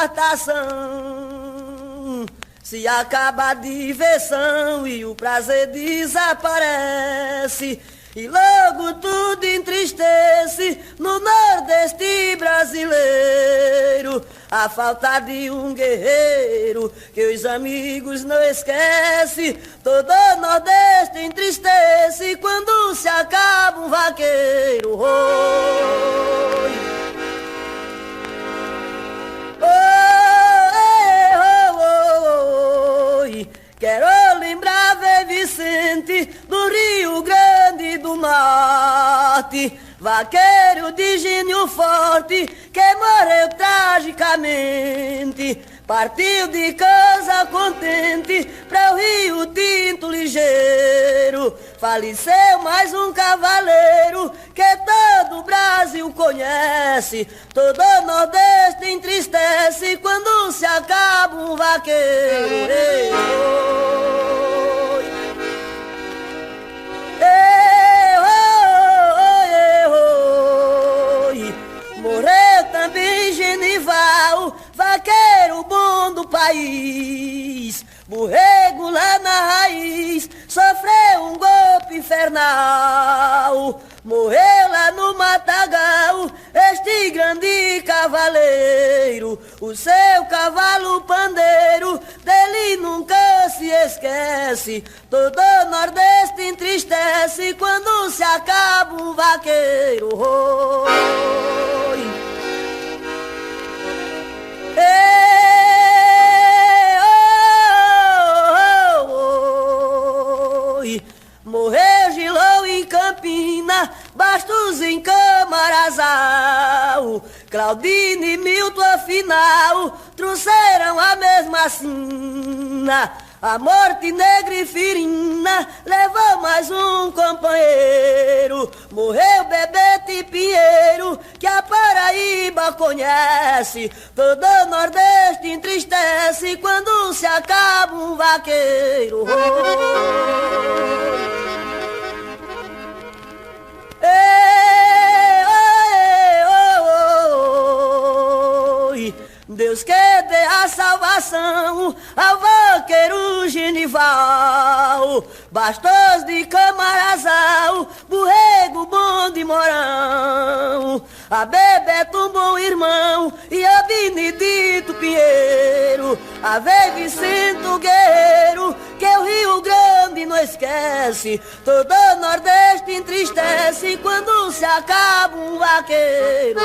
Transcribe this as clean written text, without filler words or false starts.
fartação, se acaba a diversão e o prazer desaparece, e logo tudo entristece no Nordeste brasileiro. A falta de um guerreiro que os amigos não esquecem. Todo o Nordeste entristece quando se acaba um vaqueiro. Oi, oi, oi, quero lembrar Zé Vicente do Rio Grande do Norte, vaqueiro de gênio forte que morreu tragicamente. Partiu de casa contente pra o Rio Tinto ligeiro. Faleceu mais um cavaleiro que todo o Brasil conhece. Todo o Nordeste entristece quando se acaba um vaqueiro. Ei, oi. Morreu também Genival, vaqueiro bom do país. Borrego lá na raiz sofreu um golpe infernal. Morreu lá no Matagal este grande cavaleiro. O seu cavalo pandeiro dele nunca se esquece. Todo o Nordeste entristece quando se acaba um vaqueiro. Oi. Morreu Gilão em Campina, Bastos em Camarazal, Claudine e Milton afinal trouxeram a mesma sina. A morte negra e ferina levou mais um companheiro. Morreu Bebete e Pinheiro, que a Paraíba conhece. Todo o Nordeste entristece quando se acaba um vaqueiro. Deus que dê a salvação ao vaqueiro Genival, Bastos de Camarazal, Borrego bom de Morão, a Bebeto um bom irmão e a Benedito Pinheiro, a Zé Vicente o guerreiro que o Rio Grande não esquece. Todo o Nordeste entristece quando se acaba um vaqueiro.